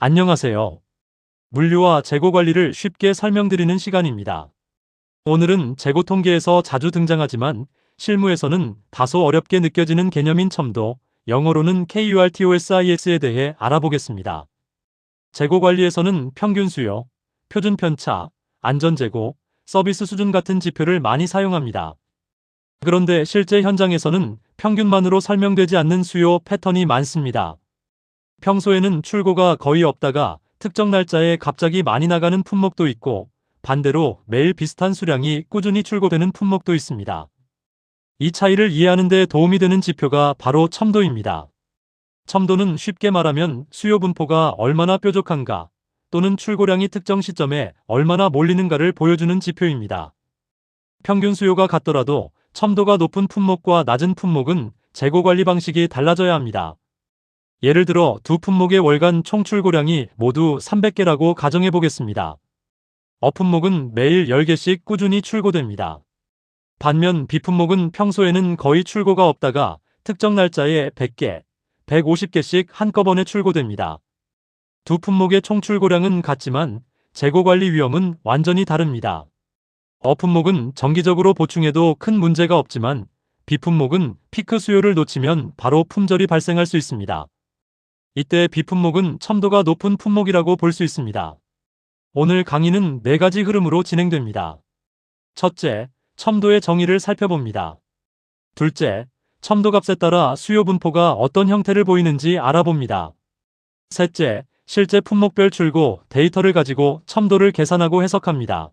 안녕하세요. 물류와 재고 관리를 쉽게 설명드리는 시간입니다. 오늘은 재고 통계에서 자주 등장하지만 실무에서는 다소 어렵게 느껴지는 개념인 첨도, 영어로는 KURTOSIS에 대해 알아보겠습니다. 재고 관리에서는 평균 수요, 표준 편차, 안전 재고, 서비스 수준 같은 지표를 많이 사용합니다. 그런데 실제 현장에서는 평균만으로 설명되지 않는 수요 패턴이 많습니다. 평소에는 출고가 거의 없다가 특정 날짜에 갑자기 많이 나가는 품목도 있고, 반대로 매일 비슷한 수량이 꾸준히 출고되는 품목도 있습니다. 이 차이를 이해하는 데 도움이 되는 지표가 바로 첨도입니다. 첨도는 쉽게 말하면 수요 분포가 얼마나 뾰족한가, 또는 출고량이 특정 시점에 얼마나 몰리는가를 보여주는 지표입니다. 평균 수요가 같더라도 첨도가 높은 품목과 낮은 품목은 재고 관리 방식이 달라져야 합니다. 예를 들어 두 품목의 월간 총 출고량이 모두 300개라고 가정해 보겠습니다. 어품목은 매일 10개씩 꾸준히 출고됩니다. 반면 B품목은 평소에는 거의 출고가 없다가 특정 날짜에 100개, 150개씩 한꺼번에 출고됩니다. 두 품목의 총 출고량은 같지만 재고 관리 위험은 완전히 다릅니다. 어품목은 정기적으로 보충해도 큰 문제가 없지만 B품목은 피크 수요를 놓치면 바로 품절이 발생할 수 있습니다. 이때 B품목은 첨도가 높은 품목이라고 볼 수 있습니다. 오늘 강의는 4가지 흐름으로 진행됩니다. 첫째, 첨도의 정의를 살펴봅니다. 둘째, 첨도값에 따라 수요 분포가 어떤 형태를 보이는지 알아봅니다. 셋째, 실제 품목별 출고 데이터를 가지고 첨도를 계산하고 해석합니다.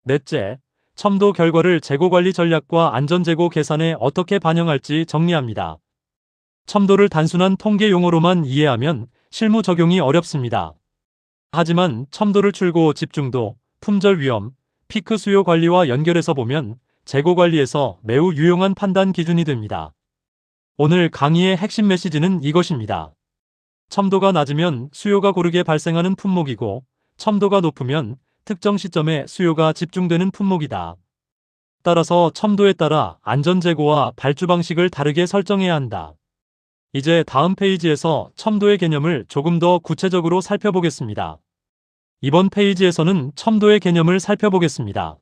넷째, 첨도 결과를 재고관리 전략과 안전재고 계산에 어떻게 반영할지 정리합니다. 첨도를 단순한 통계 용어로만 이해하면 실무 적용이 어렵습니다. 하지만 첨도를 출고 집중도, 품절 위험, 피크 수요 관리와 연결해서 보면 재고 관리에서 매우 유용한 판단 기준이 됩니다. 오늘 강의의 핵심 메시지는 이것입니다. 첨도가 낮으면 수요가 고르게 발생하는 품목이고, 첨도가 높으면 특정 시점에 수요가 집중되는 품목이다. 따라서 첨도에 따라 안전재고와 발주 방식을 다르게 설정해야 한다. 이제 다음 페이지에서 첨도의 개념을 조금 더 구체적으로 살펴보겠습니다. 이번 페이지에서는 첨도의 개념을 살펴보겠습니다.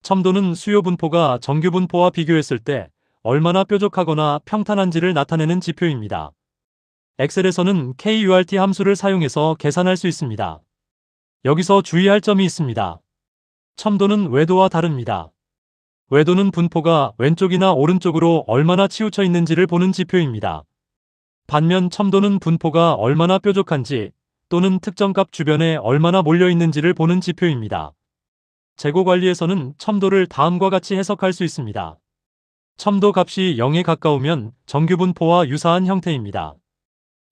첨도는 수요 분포가 정규 분포와 비교했을 때 얼마나 뾰족하거나 평탄한지를 나타내는 지표입니다. 엑셀에서는 KURT 함수를 사용해서 계산할 수 있습니다. 여기서 주의할 점이 있습니다. 첨도는 외도와 다릅니다. 외도는 분포가 왼쪽이나 오른쪽으로 얼마나 치우쳐 있는지를 보는 지표입니다. 반면 첨도는 분포가 얼마나 뾰족한지 또는 특정 값 주변에 얼마나 몰려 있는지를 보는 지표입니다. 재고 관리에서는 첨도를 다음과 같이 해석할 수 있습니다. 첨도 값이 0에 가까우면 정규 분포와 유사한 형태입니다.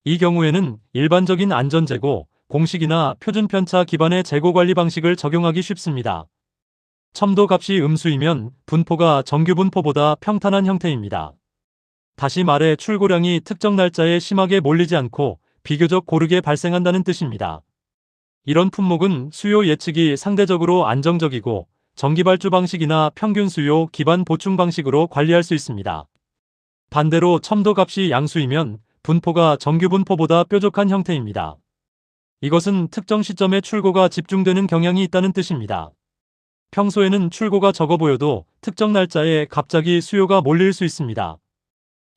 이 경우에는 일반적인 안전재고, 공식이나 표준 편차 기반의 재고 관리 방식을 적용하기 쉽습니다. 첨도 값이 음수이면 분포가 정규 분포보다 평탄한 형태입니다. 다시 말해 출고량이 특정 날짜에 심하게 몰리지 않고 비교적 고르게 발생한다는 뜻입니다. 이런 품목은 수요 예측이 상대적으로 안정적이고 정기발주 방식이나 평균 수요 기반 보충 방식으로 관리할 수 있습니다. 반대로 첨도 값이 양수이면 분포가 정규 분포보다 뾰족한 형태입니다. 이것은 특정 시점에 출고가 집중되는 경향이 있다는 뜻입니다. 평소에는 출고가 적어 보여도 특정 날짜에 갑자기 수요가 몰릴 수 있습니다.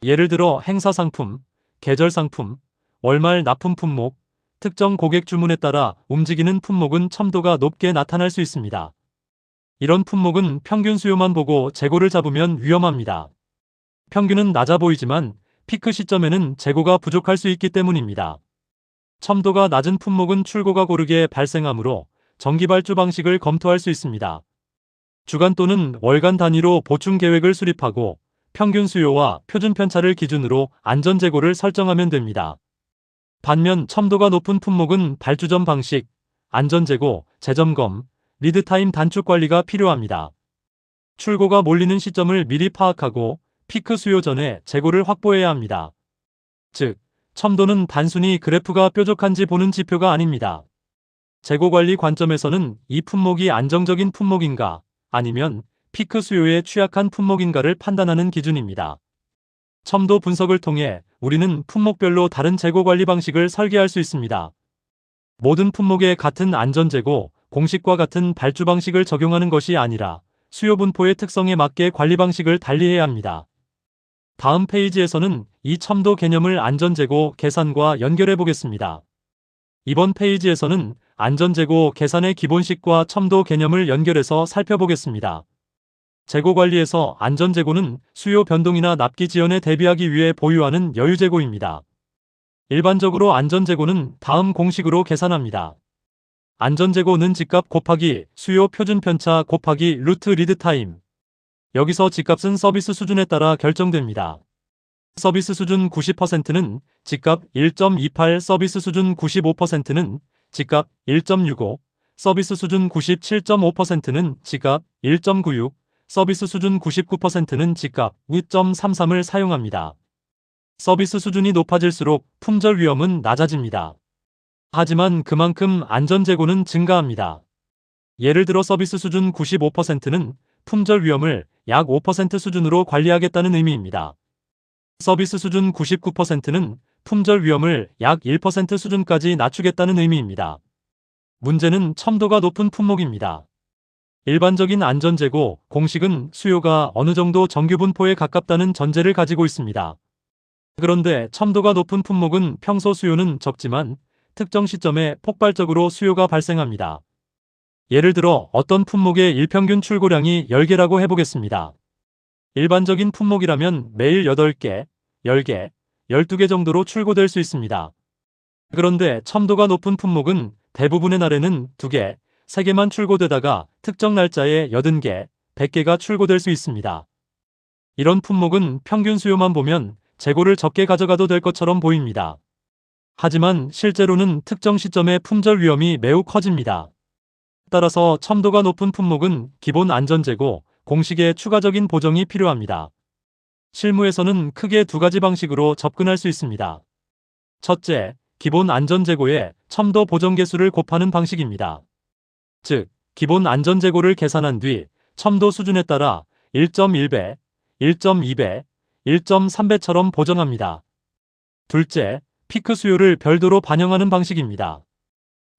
예를 들어 행사 상품, 계절 상품, 월말 납품 품목, 특정 고객 주문에 따라 움직이는 품목은 첨도가 높게 나타날 수 있습니다. 이런 품목은 평균 수요만 보고 재고를 잡으면 위험합니다. 평균은 낮아 보이지만 피크 시점에는 재고가 부족할 수 있기 때문입니다. 첨도가 낮은 품목은 출고가 고르게 발생하므로 정기발주 방식을 검토할 수 있습니다. 주간 또는 월간 단위로 보충 계획을 수립하고 평균 수요와 표준 편차를 기준으로 안전재고를 설정하면 됩니다. 반면 첨도가 높은 품목은 발주전 방식, 안전재고, 재점검, 리드타임 단축 관리가 필요합니다. 출고가 몰리는 시점을 미리 파악하고 피크 수요 전에 재고를 확보해야 합니다. 즉, 첨도는 단순히 그래프가 뾰족한지 보는 지표가 아닙니다. 재고 관리 관점에서는 이 품목이 안정적인 품목인가, 아니면 피크 수요에 취약한 품목인가를 판단하는 기준입니다. 첨도 분석을 통해 우리는 품목별로 다른 재고 관리 방식을 설계할 수 있습니다. 모든 품목에 같은 안전재고 공식과 같은 발주 방식을 적용하는 것이 아니라 수요 분포의 특성에 맞게 관리 방식을 달리해야 합니다. 다음 페이지에서는 이 첨도 개념을 안전재고 계산과 연결해 보겠습니다. 이번 페이지에서는 안전재고 계산의 기본식과 첨도 개념을 연결해서 살펴보겠습니다. 재고관리에서 안전재고는 수요 변동이나 납기 지연에 대비하기 위해 보유하는 여유재고입니다. 일반적으로 안전재고는 다음 공식으로 계산합니다. 안전재고는 집값 곱하기 수요 표준 편차 곱하기 루트 리드타임. 여기서 집값은 서비스 수준에 따라 결정됩니다. 서비스 수준 90%는 집값 1.28, 서비스 수준 95%는 집값 1.65, 서비스 수준 97.5%는 집값 1.96, 서비스 수준 99%는 집값 2.33을 사용합니다. 서비스 수준이 높아질수록 품절 위험은 낮아집니다. 하지만 그만큼 안전재고는 증가합니다. 예를 들어 서비스 수준 95%는 품절 위험을 약 5% 수준으로 관리하겠다는 의미입니다. 서비스 수준 99%는 품절 위험을 약 1% 수준까지 낮추겠다는 의미입니다. 문제는 첨도가 높은 품목입니다. 일반적인 안전재고 공식은 수요가 어느 정도 정규 분포에 가깝다는 전제를 가지고 있습니다. 그런데 첨도가 높은 품목은 평소 수요는 적지만 특정 시점에 폭발적으로 수요가 발생합니다. 예를 들어 어떤 품목의 일평균 출고량이 10개라고 해보겠습니다. 일반적인 품목이라면 매일 8개, 10개, 12개 정도로 출고될 수 있습니다. 그런데 첨도가 높은 품목은 대부분의 날에는 2개, 3개만 출고되다가 특정 날짜에 80개, 100개가 출고될 수 있습니다. 이런 품목은 평균 수요만 보면 재고를 적게 가져가도 될 것처럼 보입니다. 하지만 실제로는 특정 시점에 품절 위험이 매우 커집니다. 따라서 첨도가 높은 품목은 기본 안전재고 공식에 추가적인 보정이 필요합니다. 실무에서는 크게 2가지 방식으로 접근할 수 있습니다. 첫째, 기본 안전재고의 첨도 보정 개수를 곱하는 방식입니다. 즉, 기본 안전재고를 계산한 뒤 첨도 수준에 따라 1.1배, 1.2배, 1.3배처럼 보정합니다. 둘째, 피크 수요를 별도로 반영하는 방식입니다.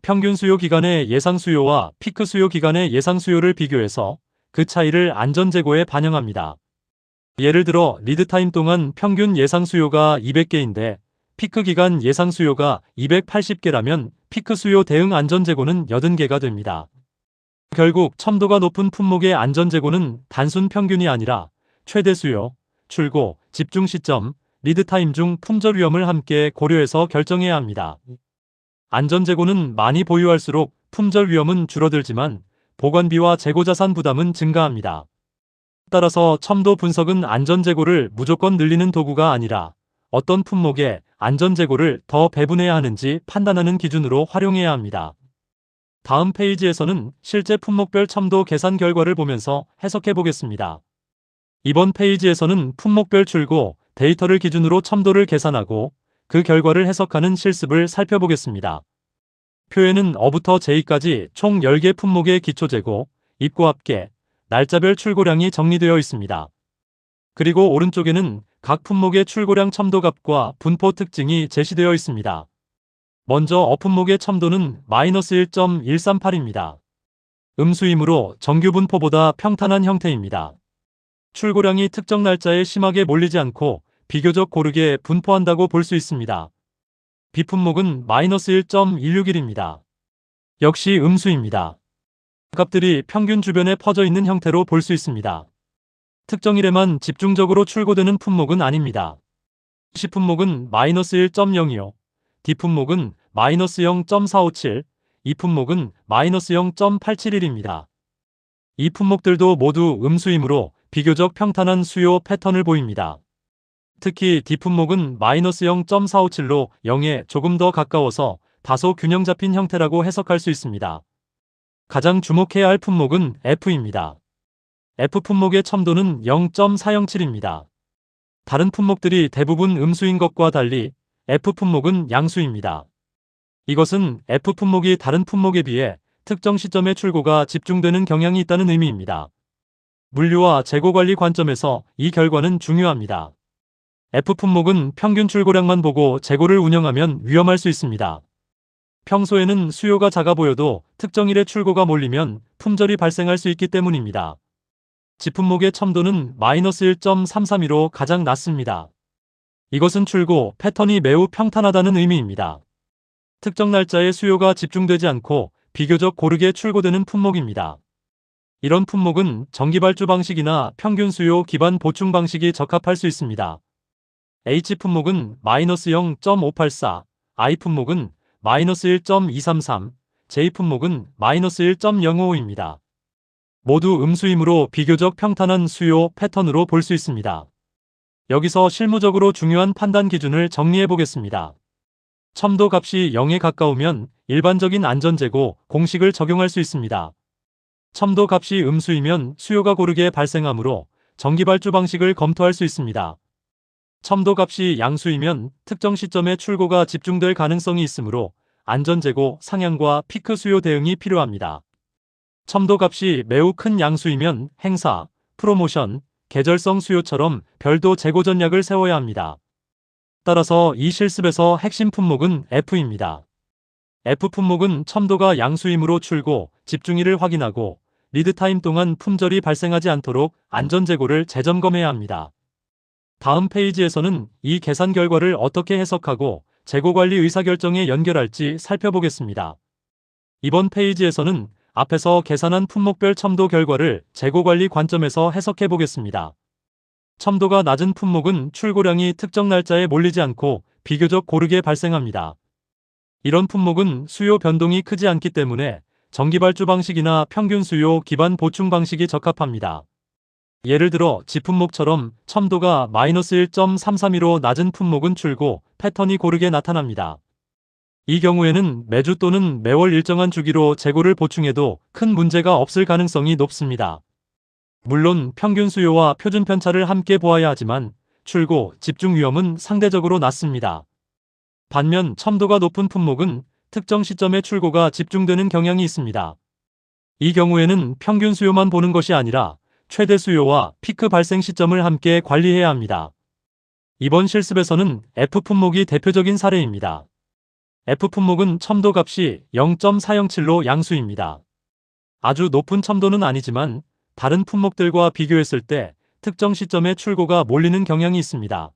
평균 수요 기간의 예상 수요와 피크 수요 기간의 예상 수요를 비교해서 그 차이를 안전재고에 반영합니다. 예를 들어 리드타임 동안 평균 예상 수요가 200개인데 피크 기간 예상 수요가 280개라면 피크 수요 대응 안전재고는 80개가 됩니다. 결국 첨도가 높은 품목의 안전재고는 단순 평균이 아니라 최대 수요, 출고, 집중 시점, 리드타임 중 품절 위험을 함께 고려해서 결정해야 합니다. 안전재고는 많이 보유할수록 품절 위험은 줄어들지만 보관비와 재고자산 부담은 증가합니다. 따라서 첨도 분석은 안전재고를 무조건 늘리는 도구가 아니라 어떤 품목의 안전재고를 더 배분해야 하는지 판단하는 기준으로 활용해야 합니다. 다음 페이지에서는 실제 품목별 첨도 계산 결과를 보면서 해석해 보겠습니다. 이번 페이지에서는 품목별 출고 데이터를 기준으로 첨도를 계산하고 그 결과를 해석하는 실습을 살펴보겠습니다. 표에는 어부터 제이까지 총 10개 품목의 기초재고, 입고 합계, 날짜별 출고량이 정리되어 있습니다. 그리고 오른쪽에는 각 품목의 출고량 첨도값과 분포 특징이 제시되어 있습니다. 먼저 어품목의 첨도는 -1.138입니다. 음수이므로 정규 분포보다 평탄한 형태입니다. 출고량이 특정 날짜에 심하게 몰리지 않고 비교적 고르게 분포한다고 볼 수 있습니다. 비품목은 -1.161입니다. 역시 음수입니다. 값들이 평균 주변에 퍼져 있는 형태로 볼 수 있습니다. 특정일에만 집중적으로 출고되는 품목은 아닙니다. C품목은 -1.025, D품목은 -0.457, E품목은 -0.871입니다. 이 품목들도 모두 음수이므로 비교적 평탄한 수요 패턴을 보입니다. 특히 D품목은 -0.457로 0에 조금 더 가까워서 다소 균형 잡힌 형태라고 해석할 수 있습니다. 가장 주목해야 할 품목은 F입니다. F품목의 첨도는 0.407입니다. 다른 품목들이 대부분 음수인 것과 달리 F품목은 양수입니다. 이것은 F품목이 다른 품목에 비해 특정 시점의 출고가 집중되는 경향이 있다는 의미입니다. 물류와 재고관리 관점에서 이 결과는 중요합니다. F품목은 평균 출고량만 보고 재고를 운영하면 위험할 수 있습니다. 평소에는 수요가 작아 보여도 특정일에 출고가 몰리면 품절이 발생할 수 있기 때문입니다. 지품목의 첨도는 -1.332로 가장 낮습니다. 이것은 출고 패턴이 매우 평탄하다는 의미입니다. 특정 날짜에 수요가 집중되지 않고 비교적 고르게 출고되는 품목입니다. 이런 품목은 정기발주 방식이나 평균 수요 기반 보충 방식이 적합할 수 있습니다. H 품목은 -0.584, I 품목은 -1.233, J 품목은 -1.055입니다. 모두 음수이므로 비교적 평탄한 수요 패턴으로 볼 수 있습니다. 여기서 실무적으로 중요한 판단 기준을 정리해 보겠습니다. 첨도 값이 0에 가까우면 일반적인 안전재고 공식을 적용할 수 있습니다. 첨도 값이 음수이면 수요가 고르게 발생하므로 정기발주 방식을 검토할 수 있습니다. 첨도 값이 양수이면 특정 시점에 출고가 집중될 가능성이 있으므로 안전재고 상향과 피크 수요 대응이 필요합니다. 첨도 값이 매우 큰 양수이면 행사, 프로모션, 계절성 수요처럼 별도 재고 전략을 세워야 합니다. 따라서 이 실습에서 핵심 품목은 F입니다. F 품목은 첨도가 양수이므로 출고, 집중일을 확인하고 리드타임 동안 품절이 발생하지 않도록 안전재고를 재점검해야 합니다. 다음 페이지에서는 이 계산 결과를 어떻게 해석하고 재고관리 의사결정에 연결할지 살펴보겠습니다. 이번 페이지에서는 앞에서 계산한 품목별 첨도 결과를 재고관리 관점에서 해석해 보겠습니다. 첨도가 낮은 품목은 출고량이 특정 날짜에 몰리지 않고 비교적 고르게 발생합니다. 이런 품목은 수요 변동이 크지 않기 때문에 정기발주 방식이나 평균 수요 기반 보충 방식이 적합합니다. 예를 들어 지품목처럼 첨도가 -1.332로 낮은 품목은 출고 패턴이 고르게 나타납니다. 이 경우에는 매주 또는 매월 일정한 주기로 재고를 보충해도 큰 문제가 없을 가능성이 높습니다. 물론 평균 수요와 표준 편차를 함께 보아야 하지만 출고, 집중 위험은 상대적으로 낮습니다. 반면 첨도가 높은 품목은 특정 시점에 출고가 집중되는 경향이 있습니다. 이 경우에는 평균 수요만 보는 것이 아니라 최대 수요와 피크 발생 시점을 함께 관리해야 합니다. 이번 실습에서는 F 품목이 대표적인 사례입니다. F 품목은 첨도 값이 0.407로 양수입니다. 아주 높은 첨도는 아니지만 다른 품목들과 비교했을 때 특정 시점에 출고가 몰리는 경향이 있습니다.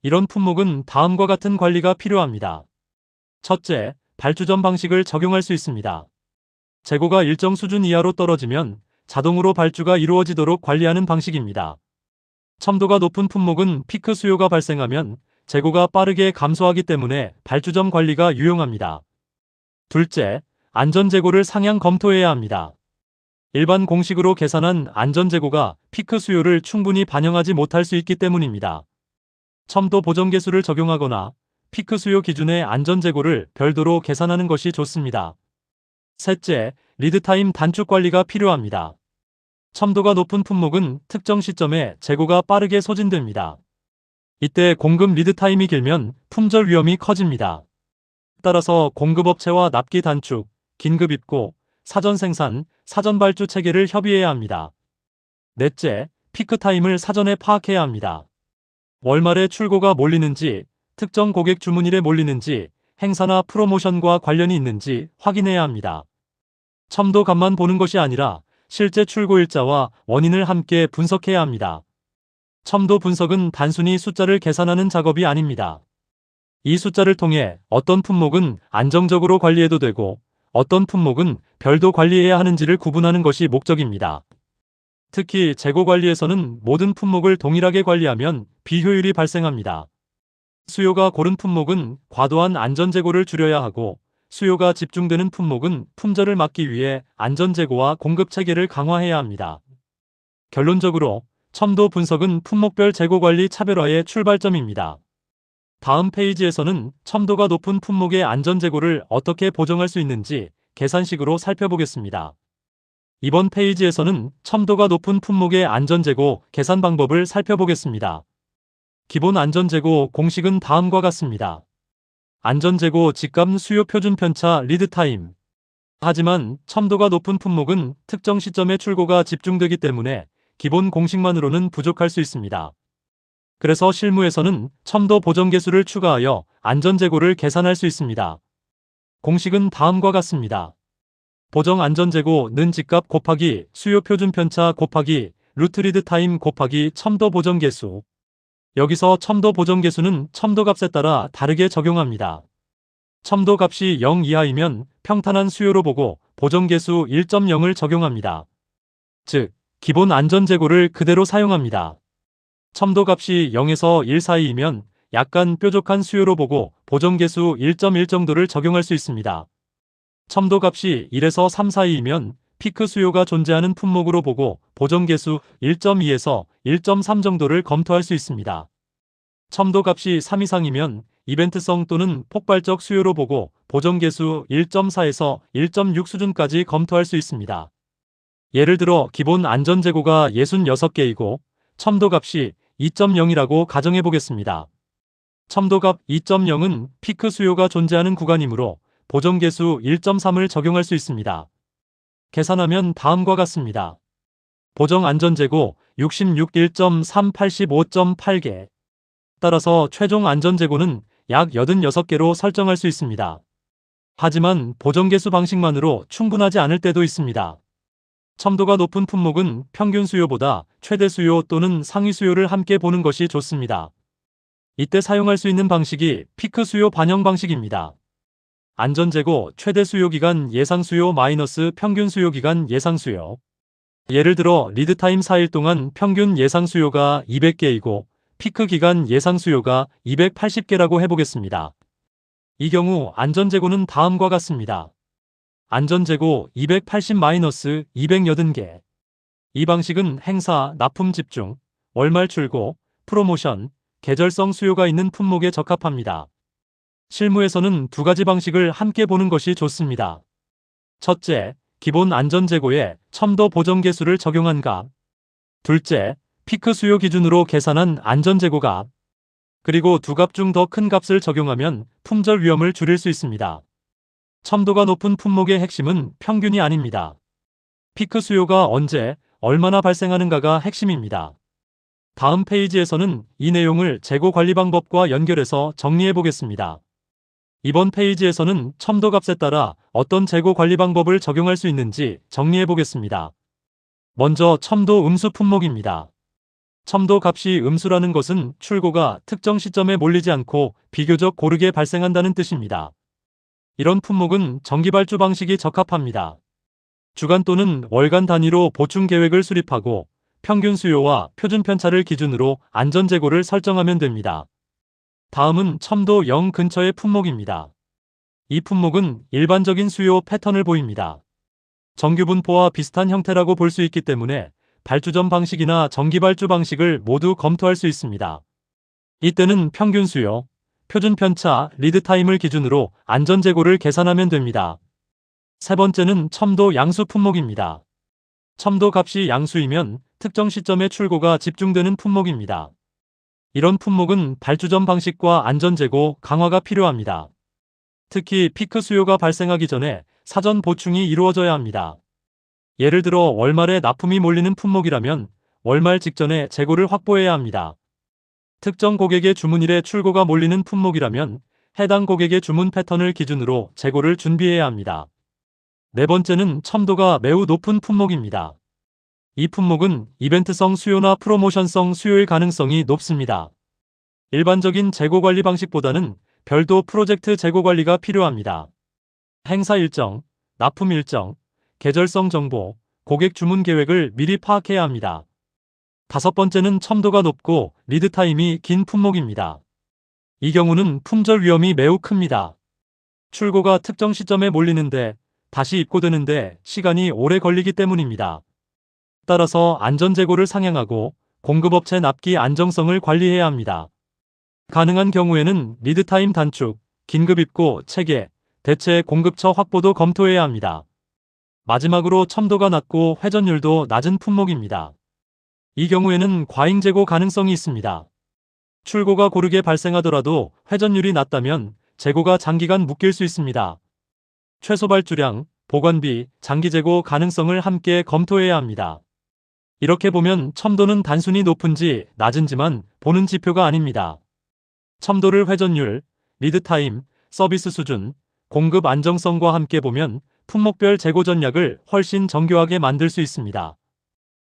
이런 품목은 다음과 같은 관리가 필요합니다. 첫째, 발주전 방식을 적용할 수 있습니다. 재고가 일정 수준 이하로 떨어지면 자동으로 발주가 이루어지도록 관리하는 방식입니다. 첨도가 높은 품목은 피크 수요가 발생하면 재고가 빠르게 감소하기 때문에 발주점 관리가 유용합니다. 둘째, 안전재고를 상향 검토해야 합니다. 일반 공식으로 계산한 안전재고가 피크 수요를 충분히 반영하지 못할 수 있기 때문입니다. 첨도 보정계수를 적용하거나 피크 수요 기준의 안전재고를 별도로 계산하는 것이 좋습니다. 셋째, 리드타임 단축 관리가 필요합니다. 첨도가 높은 품목은 특정 시점에 재고가 빠르게 소진됩니다. 이때 공급 리드타임이 길면 품절 위험이 커집니다. 따라서 공급업체와 납기 단축, 긴급 입고, 사전 생산, 사전 발주 체계를 협의해야 합니다. 넷째, 피크타임을 사전에 파악해야 합니다. 월말에 출고가 몰리는지, 특정 고객 주문일에 몰리는지, 행사나 프로모션과 관련이 있는지 확인해야 합니다. 첨도 값만 보는 것이 아니라 실제 출고 일자와 원인을 함께 분석해야 합니다. 첨도 분석은 단순히 숫자를 계산하는 작업이 아닙니다. 이 숫자를 통해 어떤 품목은 안정적으로 관리해도 되고 어떤 품목은 별도 관리해야 하는지를 구분하는 것이 목적입니다. 특히 재고 관리에서는 모든 품목을 동일하게 관리하면 비효율이 발생합니다. 수요가 고른 품목은 과도한 안전재고를 줄여야 하고 수요가 집중되는 품목은 품절을 막기 위해 안전재고와 공급체계를 강화해야 합니다. 결론적으로 첨도 분석은 품목별 재고관리 차별화의 출발점입니다. 다음 페이지에서는 첨도가 높은 품목의 안전재고를 어떻게 보정할 수 있는지 계산식으로 살펴보겠습니다. 이번 페이지에서는 첨도가 높은 품목의 안전재고 계산 방법을 살펴보겠습니다. 기본 안전재고 공식은 다음과 같습니다. 안전재고 직감 수요 표준 편차 리드타임. 하지만 첨도가 높은 품목은 특정 시점에 출고가 집중되기 때문에 기본 공식만으로는 부족할 수 있습니다. 그래서 실무에서는 첨도 보정계수를 추가하여 안전재고를 계산할 수 있습니다. 공식은 다음과 같습니다. 보정 안전재고는 집값 곱하기 수요 표준 편차 곱하기 루트 리드 타임 곱하기 첨도 보정 개수. 여기서 첨도 보정 개수는 첨도 값에 따라 다르게 적용합니다. 첨도 값이 0 이하이면 평탄한 수요로 보고 보정 개수 1.0을 적용합니다. 즉, 기본 안전재고를 그대로 사용합니다. 첨도 값이 0에서 1 사이이면 약간 뾰족한 수요로 보고 보정 개수 1.1 정도를 적용할 수 있습니다. 첨도 값이 1에서 3 사이이면 피크 수요가 존재하는 품목으로 보고 보정 개수 1.2에서 1.3 정도를 검토할 수 있습니다. 첨도 값이 3 이상이면 이벤트성 또는 폭발적 수요로 보고 보정 개수 1.4에서 1.6 수준까지 검토할 수 있습니다. 예를 들어 기본 안전재고가 66개이고 첨도 값이 2.0이라고 가정해 보겠습니다. 첨도값 2.0은 피크 수요가 존재하는 구간이므로 보정 개수 1.3을 적용할 수 있습니다. 계산하면 다음과 같습니다. 보정 안전재고 66 1.3 85.8개. 따라서 최종 안전재고는 약 86개로 설정할 수 있습니다. 하지만 보정 개수 방식만으로 충분하지 않을 때도 있습니다. 첨도가 높은 품목은 평균 수요보다 최대 수요 또는 상위 수요를 함께 보는 것이 좋습니다. 이때 사용할 수 있는 방식이 피크 수요 반영 방식입니다. 안전재고 최대 수요 기간 예상 수요 마이너스 평균 수요 기간 예상 수요. 예를 들어 리드타임 4일 동안 평균 예상 수요가 200개이고 피크 기간 예상 수요가 280개라고 해보겠습니다. 이 경우 안전재고는 다음과 같습니다. 안전재고 280-280개. 이 방식은 행사, 납품 집중, 월말 출고, 프로모션, 계절성 수요가 있는 품목에 적합합니다. 실무에서는 두 가지 방식을 함께 보는 것이 좋습니다. 첫째, 기본 안전재고에 첨도 보정 개수를 적용한 값. 둘째, 피크 수요 기준으로 계산한 안전재고 값. 그리고 두 값 중 더 큰 값을 적용하면 품절 위험을 줄일 수 있습니다. 첨도가 높은 품목의 핵심은 평균이 아닙니다. 피크 수요가 언제, 얼마나 발생하는가가 핵심입니다. 다음 페이지에서는 이 내용을 재고 관리 방법과 연결해서 정리해 보겠습니다. 이번 페이지에서는 첨도 값에 따라 어떤 재고 관리 방법을 적용할 수 있는지 정리해 보겠습니다. 먼저 첨도 음수 품목입니다. 첨도 값이 음수라는 것은 출고가 특정 시점에 몰리지 않고 비교적 고르게 발생한다는 뜻입니다. 이런 품목은 정기발주 방식이 적합합니다. 주간 또는 월간 단위로 보충 계획을 수립하고 평균 수요와 표준 편차를 기준으로 안전재고를 설정하면 됩니다. 다음은 첨도 0 근처의 품목입니다. 이 품목은 일반적인 수요 패턴을 보입니다. 정규 분포와 비슷한 형태라고 볼 수 있기 때문에 발주전 방식이나 정기발주 방식을 모두 검토할 수 있습니다. 이때는 평균 수요, 표준 편차, 리드타임을 기준으로 안전재고를 계산하면 됩니다. 세 번째는 첨도 양수 품목입니다. 첨도 값이 양수이면 특정 시점에 출고가 집중되는 품목입니다. 이런 품목은 발주전 방식과 안전재고 강화가 필요합니다. 특히 피크 수요가 발생하기 전에 사전 보충이 이루어져야 합니다. 예를 들어 월말에 납품이 몰리는 품목이라면 월말 직전에 재고를 확보해야 합니다. 특정 고객의 주문일에 출고가 몰리는 품목이라면 해당 고객의 주문 패턴을 기준으로 재고를 준비해야 합니다. 네 번째는 첨도가 매우 높은 품목입니다. 이 품목은 이벤트성 수요나 프로모션성 수요일 가능성이 높습니다. 일반적인 재고 관리 방식보다는 별도 프로젝트 재고 관리가 필요합니다. 행사 일정, 납품 일정, 계절성 정보, 고객 주문 계획을 미리 파악해야 합니다. 다섯 번째는 첨도가 높고 리드타임이 긴 품목입니다. 이 경우는 품절 위험이 매우 큽니다. 출고가 특정 시점에 몰리는데 다시 입고되는데 시간이 오래 걸리기 때문입니다. 따라서 안전재고를 상향하고 공급업체 납기 안정성을 관리해야 합니다. 가능한 경우에는 리드타임 단축, 긴급 입고 체계, 대체 공급처 확보도 검토해야 합니다. 마지막으로 첨도가 낮고 회전율도 낮은 품목입니다. 이 경우에는 과잉 재고 가능성이 있습니다. 출고가 고르게 발생하더라도 회전율이 낮다면 재고가 장기간 묶일 수 있습니다. 최소 발주량, 보관비, 장기 재고 가능성을 함께 검토해야 합니다. 이렇게 보면 첨도는 단순히 높은지 낮은지만 보는 지표가 아닙니다. 첨도를 회전율, 리드타임, 서비스 수준, 공급 안정성과 함께 보면 품목별 재고 전략을 훨씬 정교하게 만들 수 있습니다.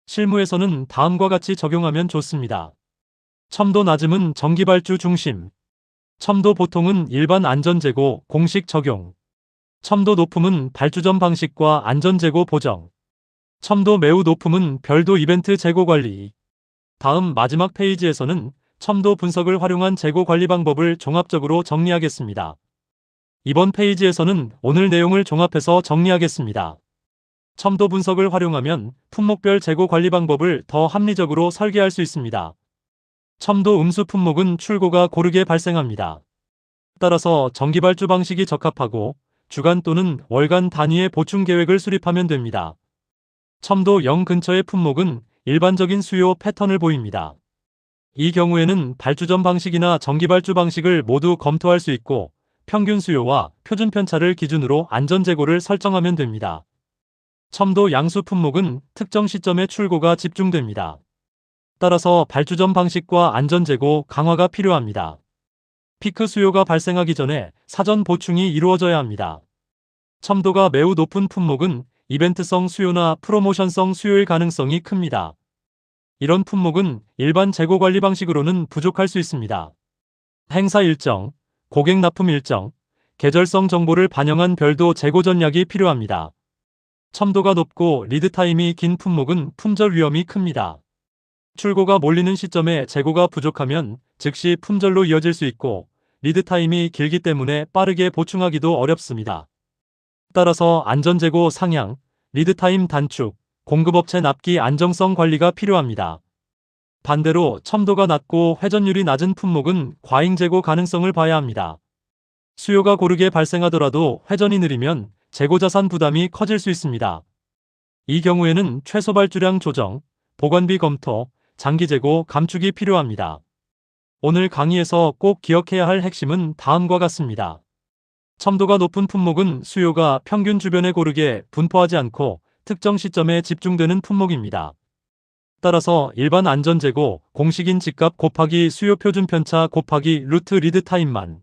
실무에서는 다음과 같이 적용하면 좋습니다. 첨도 낮음은 전기발주 중심. 첨도 보통은 일반 안전재고 공식 적용. 첨도 높음은 발주전 방식과 안전재고 보정. 첨도 매우 높음은 별도 이벤트 재고 관리. 다음 마지막 페이지에서는 첨도 분석을 활용한 재고 관리 방법을 종합적으로 정리하겠습니다. 이번 페이지에서는 오늘 내용을 종합해서 정리하겠습니다. 첨도 분석을 활용하면 품목별 재고 관리 방법을 더 합리적으로 설계할 수 있습니다. 첨도 음수 품목은 출고가 고르게 발생합니다. 따라서 정기발주 방식이 적합하고 주간 또는 월간 단위의 보충 계획을 수립하면 됩니다. 첨도 0 근처의 품목은 일반적인 수요 패턴을 보입니다. 이 경우에는 발주전 방식이나 정기발주 방식을 모두 검토할 수 있고 평균 수요와 표준 편차를 기준으로 안전재고를 설정하면 됩니다. 첨도 양수 품목은 특정 시점에 출고가 집중됩니다. 따라서 발주전 방식과 안전재고 강화가 필요합니다. 피크 수요가 발생하기 전에 사전 보충이 이루어져야 합니다. 첨도가 매우 높은 품목은 이벤트성 수요나 프로모션성 수요일 가능성이 큽니다. 이런 품목은 일반 재고 관리 방식으로는 부족할 수 있습니다. 행사 일정, 고객 납품 일정, 계절성 정보를 반영한 별도 재고 전략이 필요합니다. 첨도가 높고 리드타임이 긴 품목은 품절 위험이 큽니다. 출고가 몰리는 시점에 재고가 부족하면 즉시 품절로 이어질 수 있고 리드타임이 길기 때문에 빠르게 보충하기도 어렵습니다. 따라서 안전재고 상향, 리드타임 단축, 공급업체 납기 안정성 관리가 필요합니다. 반대로 첨도가 낮고 회전율이 낮은 품목은 과잉재고 가능성을 봐야 합니다. 수요가 고르게 발생하더라도 회전이 느리면 재고자산 부담이 커질 수 있습니다. 이 경우에는 최소 발주량 조정, 보관비 검토, 장기재고 감축이 필요합니다. 오늘 강의에서 꼭 기억해야 할 핵심은 다음과 같습니다. 첨도가 높은 품목은 수요가 평균 주변에 고르게 분포하지 않고 특정 시점에 집중되는 품목입니다. 따라서 일반 안전재고 공식인 집값 곱하기 수요 표준 편차 곱하기 루트 리드 타임만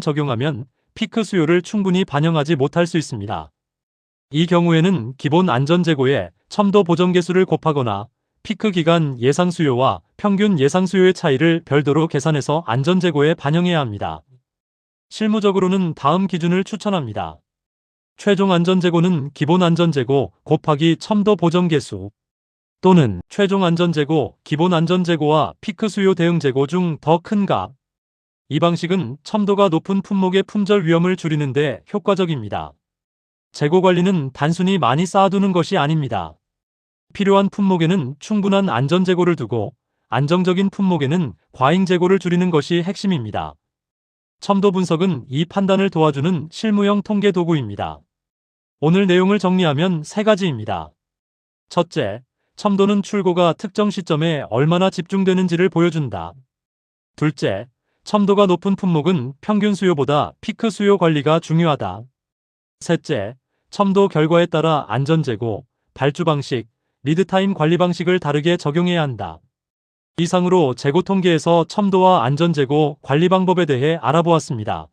적용하면 피크 수요를 충분히 반영하지 못할 수 있습니다. 이 경우에는 기본 안전재고에 첨도 보정 개수를 곱하거나 피크 기간 예상 수요와 평균 예상 수요의 차이를 별도로 계산해서 안전재고에 반영해야 합니다. 실무적으로는 다음 기준을 추천합니다. 최종 안전재고는 기본 안전재고 곱하기 첨도 보정 개수 또는 최종 안전재고, 기본 안전재고와 피크 수요 대응 재고 중 더 큰 값. 이 방식은 첨도가 높은 품목의 품절 위험을 줄이는 데 효과적입니다. 재고 관리는 단순히 많이 쌓아두는 것이 아닙니다. 필요한 품목에는 충분한 안전재고를 두고 안정적인 품목에는 과잉재고를 줄이는 것이 핵심입니다. 첨도 분석은 이 판단을 도와주는 실무형 통계 도구입니다. 오늘 내용을 정리하면 세 가지입니다. 첫째, 첨도는 출고가 특정 시점에 얼마나 집중되는지를 보여준다. 둘째, 첨도가 높은 품목은 평균 수요보다 피크 수요 관리가 중요하다. 셋째, 첨도 결과에 따라 안전재고, 발주 방식, 리드타임 관리 방식을 다르게 적용해야 한다. 이상으로 재고 통계에서 첨도와 안전재고 관리 방법에 대해 알아보았습니다.